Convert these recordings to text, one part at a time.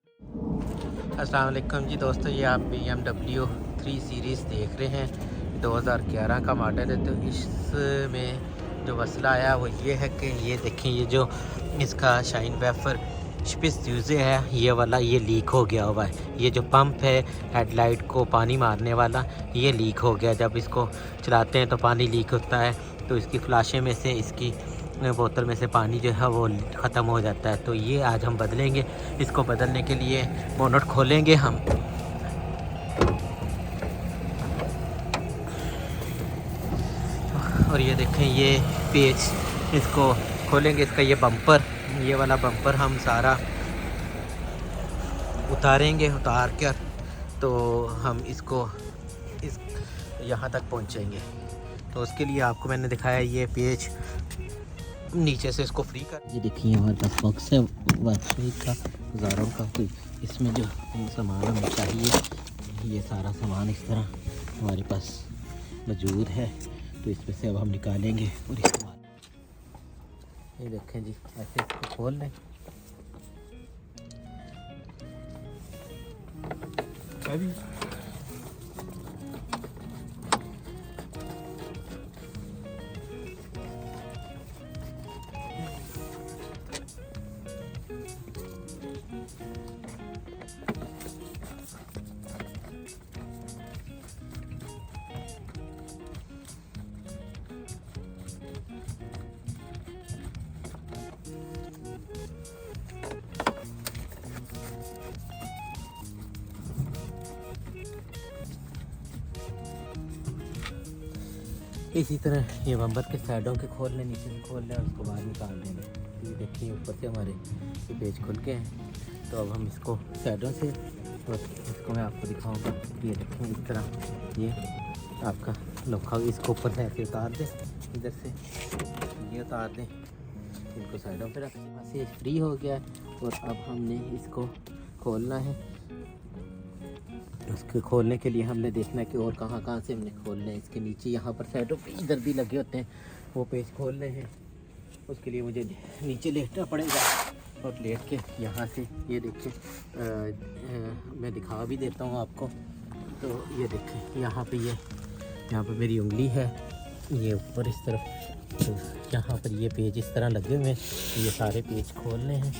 अस्सलाम वालेकुम जी दोस्तों, ये आप BMW 3 सीरीज़ देख रहे हैं। 2011 का मॉडल है। तो इसमें जो मसला आया वो ये है कि ये देखें, ये जो इसका शाइन वेफर स्पिस यूज़े है, ये वाला ये लीक हो गया हुआ है। ये जो पंप है हेडलाइट को पानी मारने वाला, ये लीक हो गया। जब इसको चलाते हैं तो पानी लीक होता है, तो इसकी फ्लाशे में से इसकी बोतल में से पानी जो है वो ख़त्म हो जाता है। तो ये आज हम बदलेंगे। इसको बदलने के लिए बोनट खोलेंगे हम। और ये देखें, ये पेच इसको खोलेंगे। इसका ये बम्पर, ये वाला बम्पर हम सारा उतारेंगे। उतार कर तो हम इसको इस यहाँ तक पहुँचेंगे। तो उसके लिए आपको मैंने दिखाया ये पेच नीचे से इसको फ्री कर। ये देखिए हमारे पास बॉक्स है वाईफाई का, हज़ारों का। तो इसमें जो सामान हमें चाहिए, ये सारा सामान इस तरह हमारे पास मौजूद है। तो इसमें से अब हम निकालेंगे और इसके बाद ये देखें जी, ऐसे इसको खोल लें। अभी इसी तरह ये बम्पर के साइडों के खोल लें, नीचे से खोल लें और उसको बाहर निकाल देंगे। तो ये देखिए ऊपर से हमारे ये पेज खुल के हैं। तो अब हम इसको साइडों से, और इसको मैं आपको दिखाऊंगा। ये देखें इस तरह ये आपका लोखा, इसको ऊपर से ऐसे उतार दें, इधर से ये उतार दें, इनको साइडों पर रख दें। बस ये फ्री हो गया और अब हमने इसको खोलना है। उसके खोलने के लिए हमने देखना है कि और कहाँ कहाँ से हमने खोलना है। इसके नीचे यहाँ पर साइडों पे इधर भी लगे होते हैं, वो पेज खोलने हैं। उसके लिए मुझे नीचे लेटना पड़ेगा और लेट के यहाँ से ये देखिए, मैं दिखा भी देता हूँ आपको। तो ये देखें यहाँ पे मेरी उंगली है, ये ऊपर इस तरफ। तो यहाँ पर ये पेज इस तरह लगे हुए हैं। ये सारे पेज खोलने हैं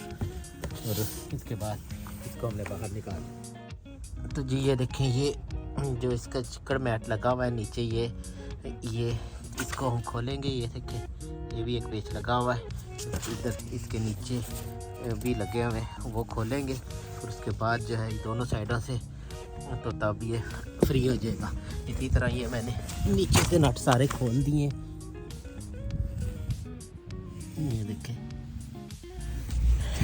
और इसके बाद इसको हमने बाहर निकालना। तो जी ये देखें, ये जो इसका चिकड़ मैट लगा हुआ है नीचे, ये इसको हम खोलेंगे। ये देखें, ये भी एक पेच लगा हुआ है इधर, इसके नीचे भी लगे हुए हैं, वो खोलेंगे। फिर उसके बाद जो है दोनों साइडों से, तो तब ये फ्री हो जाएगा। इसी तरह ये मैंने नीचे से नट सारे खोल दिए। ये देखें,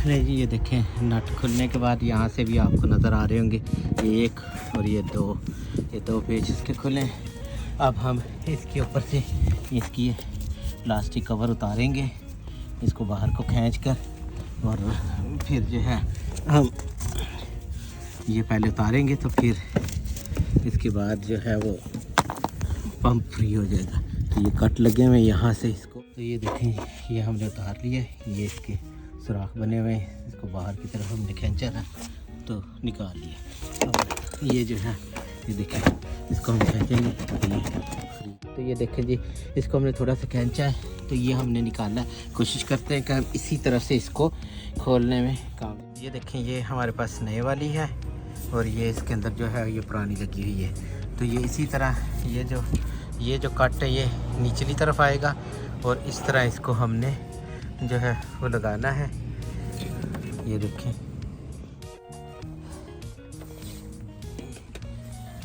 नहीं जी, ये देखें नट खुलने के बाद यहाँ से भी आपको नज़र आ रहे होंगे, एक और ये दो पेज इसके खुले। अब हम इसके ऊपर से इसकी प्लास्टिक कवर उतारेंगे, इसको बाहर को खींच कर, और फिर जो है हम ये पहले उतारेंगे। तो फिर इसके बाद जो है वो पंप फ्री हो जाएगा। तो ये कट लगे हुए यहाँ से इसको, तो ये देखें ये हमने उतार लिया। ये इसके सुराख बने हुए हैं, इसको बाहर की तरफ हमने खींचा था तो निकाल लिया। अब ये जो है ये देखें, इसको हम खींचेंगे तो ये देखें जी, इसको हमने थोड़ा सा खींचा है तो ये हमने निकालना है। कोशिश करते हैं कि हम इसी तरह से इसको खोलने में काम। ये देखें, ये हमारे पास नए वाली है और ये इसके अंदर जो है ये पुरानी लगी हुई है। तो ये इसी तरह ये जो कट है ये निचली तरफ आएगा और इस तरह इसको हमने जो है वो लगाना है। ये देखें,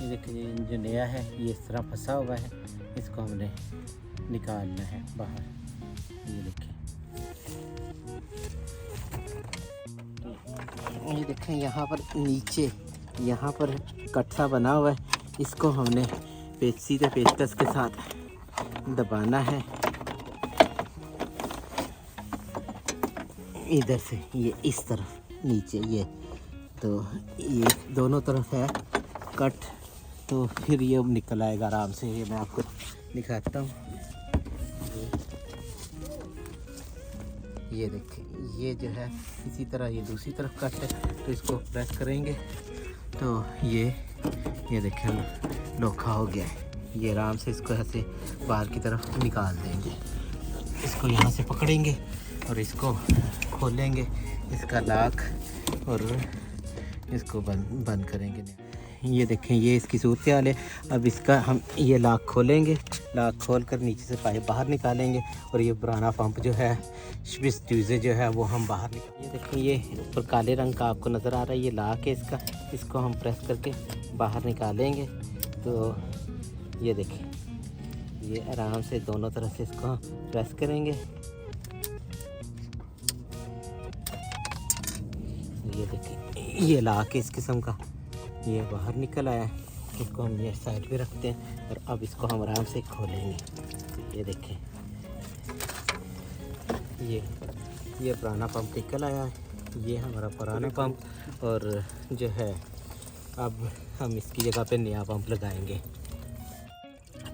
ये देखिए, ये जो नया है ये इस तरह फंसा हुआ है, इसको हमने निकालना है बाहर। ये देखें, तो ये देखें यहाँ पर नीचे यहाँ पर कट्ठा बना हुआ है, इसको हमने सीधे पेचकस के साथ दबाना है इधर से, ये इस तरफ नीचे। ये तो ये दोनों तरफ है कट, तो फिर ये निकल आएगा आराम से। ये मैं आपको दिखाता हूँ। ये देखें, ये जो है इसी तरह ये दूसरी तरफ कट है, तो इसको प्रेस करेंगे तो ये देखें लोखा हो गया है। ये आराम से इसको ऐसे बाहर की तरफ निकाल देंगे। इसको यहाँ से पकड़ेंगे और इसको खोलेंगे, इसका लाक, और इसको बंद करेंगे। ये देखें, ये इसकी सूरत हाल है। अब इसका हम ये लाक खोलेंगे, लाक खोल कर नीचे से पाइप बाहर निकालेंगे और ये पुराना पंप जो है स्विच ट्यूज़े जो है वो हम बाहर निकाल। ये देखें, ये ऊपर काले रंग का आपको नज़र आ रहा है, ये लाक है इसका। इसको हम प्रेस करके बाहर निकालेंगे तो ये देखें, ये आराम से दोनों तरफ से इसको प्रेस करेंगे। ये देखें, ये लाक है इस किस्म का, ये बाहर निकल आया है। इसको हम ये साइड पे रखते हैं और अब इसको हम आराम से खोलेंगे। ये देखें, ये पुराना पंप निकल आया है, ये हमारा पुराना पंप। और जो है अब हम इसकी जगह पे नया पंप लगाएंगे।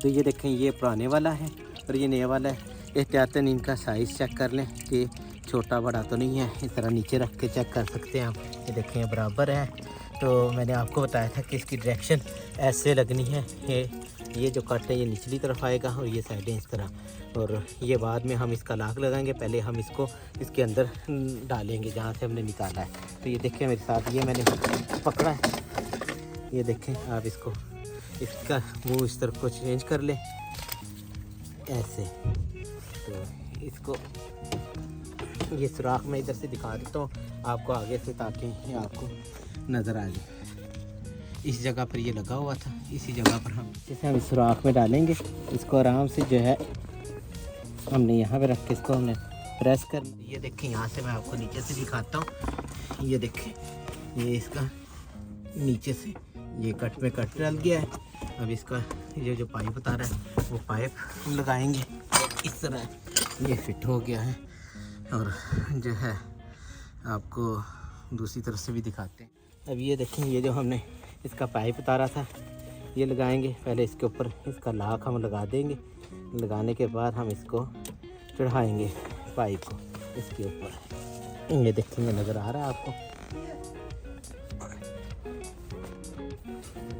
तो ये देखें, ये पुराने वाला है और ये नया वाला है। एहतियातन इनका साइज़ चेक कर लें कि छोटा बड़ा तो नहीं है। इस तरह नीचे रख के चेक कर सकते हैं आप। ये देखें, ये बराबर है। तो मैंने आपको बताया था कि इसकी डायरेक्शन ऐसे लगनी है। ये जो कट है ये निचली तरफ आएगा और ये साइडें इस तरह, और ये बाद में हम इसका लाक लगाएंगे। पहले हम इसको इसके अंदर डालेंगे जहाँ से हमने निकाला है। तो ये देखें मेरे साथ, ये मैंने पकड़ा है। ये देखें आप, इसका मुंह इस तरफ को चेंज कर लें ऐसे। तो इसको ये सुराख मैं इधर से दिखा देता हूँ आपको आगे से, ताकि ये आपको नज़र आ जाए। इस जगह पर ये लगा हुआ था, इसी जगह पर हम जैसे हम इस सुराख में डालेंगे। इसको आराम से जो है हमने यहाँ पे रख के इसको हमने प्रेस कर। ये देखें, यहाँ से मैं आपको नीचे से दिखाता हूँ। ये देखें, ये इसका नीचे से ये कट में कट डल गया है। अब इसका ये जो पाइप बता रहा है वो पाइप हम लगाएंगे। इस तरह ये फिट हो गया है। और जो है आपको दूसरी तरफ से भी दिखाते हैं। अब ये देखें, ये जो हमने इसका पाइप उतारा था ये लगाएंगे। पहले इसके ऊपर इसका लाक हम लगा देंगे। लगाने के बाद हम इसको चढ़ाएंगे पाइप को इसके ऊपर। ये देखेंगे, नज़र आ रहा है आपको।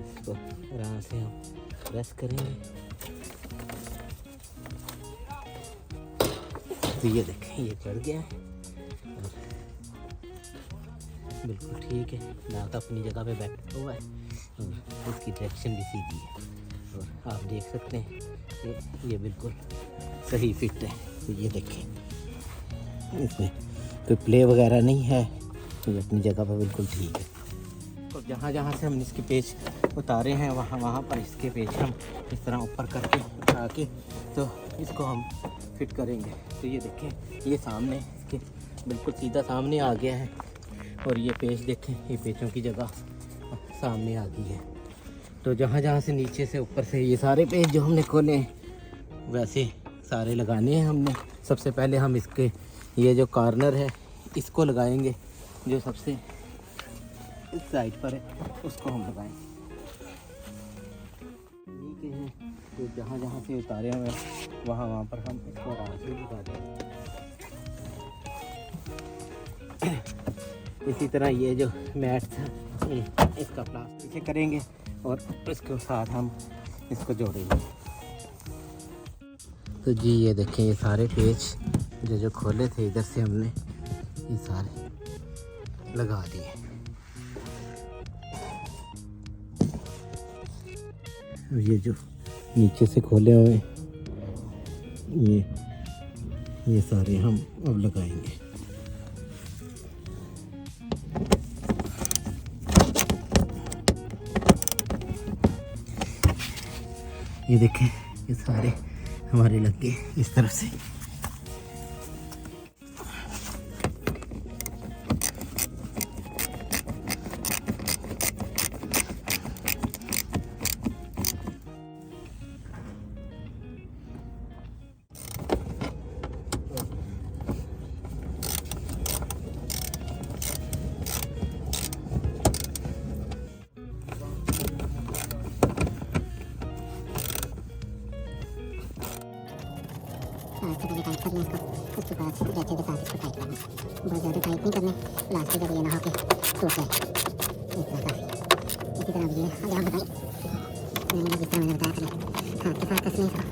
इसको आराम से हम प्रेस करेंगे। तो ये देखें, ये चढ़ गया है और बिल्कुल ठीक है। लाक अपनी जगह पे बैठा हुआ है और इसकी डायरेक्शन भी सीधी है। और आप देख सकते हैं कि ये बिल्कुल सही फिट है। तो ये देखें, इसमें कोई प्ले वगैरह नहीं है, तो ये अपनी जगह पर बिल्कुल ठीक है। और जहाँ जहाँ से हमने इसके पेच उतारे हैं वहाँ पर इसके पेच हम इस तरह ऊपर करके उठा के तो इसको हम फिट करेंगे। तो ये देखें, ये सामने इसके बिल्कुल सीधा सामने आ गया है। और ये पेच देखें, ये पेचों की जगह सामने आ गई है। तो जहाँ जहाँ से नीचे से ऊपर से ये सारे पेच जो हमने खोले हैं वैसे सारे लगाने हैं हमने। सबसे पहले हम इसके ये जो कॉर्नर है इसको लगाएंगे, जो सबसे इस साइड पर है उसको हम लगाएंगे। ठीक है, तो जहाँ जहाँ से उतारे हुए वहाँ पर हम इसको आराम से लगा देंगे। इसी तरह ये जो मैट था इसका प्लास्टिक करेंगे और इसके साथ हम इसको जोड़ेंगे। तो जी ये देखें, ये सारे पेच जो खोले थे इधर से हमने ये सारे लगा दिए। ये जो नीचे से खोले हुए ये सारे हम अब लगाएंगे। ये देखें, ये सारे हमारे लग गए इस तरफ से। इसके बाद अच्छे से के साथ इसको लास्ट जब ये ना हो के टूट जाए इतना काफ़ी। इसी तरह भी ये आगे आप बताएं मैंने जिस तरह मैंने बताया था हाथ के साथ कसने इसको।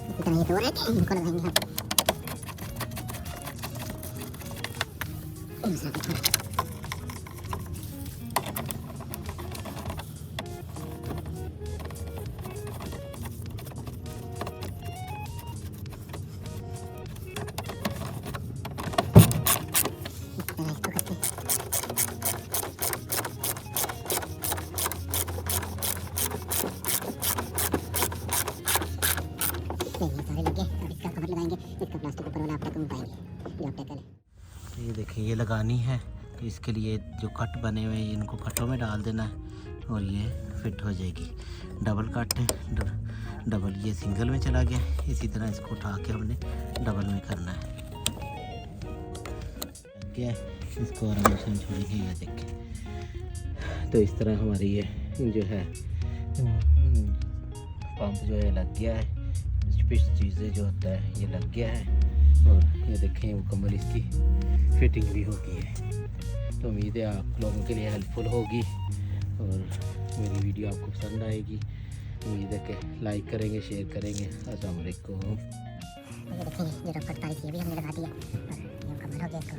इसी तरह ये दो रहते हैं इनको लगाएंगे हम दूसरा पे थोड़ा। इसको करते हैं ये सारे लग गए। अब इसका कवर लगाएंगे, इसका प्लास्टिक ऊपर वाला आप तक पाएंगे ये आप टैकल है। ये देखिए ये लगानी है तो इसके लिए जो कट बने हुए हैं इनको फटों में डाल देना है और ये फिट हो जाएगी। डबल कट है, डबल ये सिंगल में चला गया। इसी तरह इसको उठा के हमने डबल में करना है। क्या इसको आराम से हम छोड़ेंगे। ये देखिए तो इस तरह हमारी ये जो है पंप जो है लग गया है। फिश चीज़ें जो होता है ये लग गया है और ये देखें मुकम्मल इसकी फिटिंग भी हो गई है। तो उम्मीद है आप लोगों के लिए हेल्पफुल होगी और मेरी वीडियो आपको पसंद आएगी। उम्मीद है कि लाइक करेंगे, शेयर करेंगे। अस्सलाम वालेकुम। ये देखें ये रबर तारीख ये भी हमने लगा दिया और ये मुकम्मल हो गया इसको।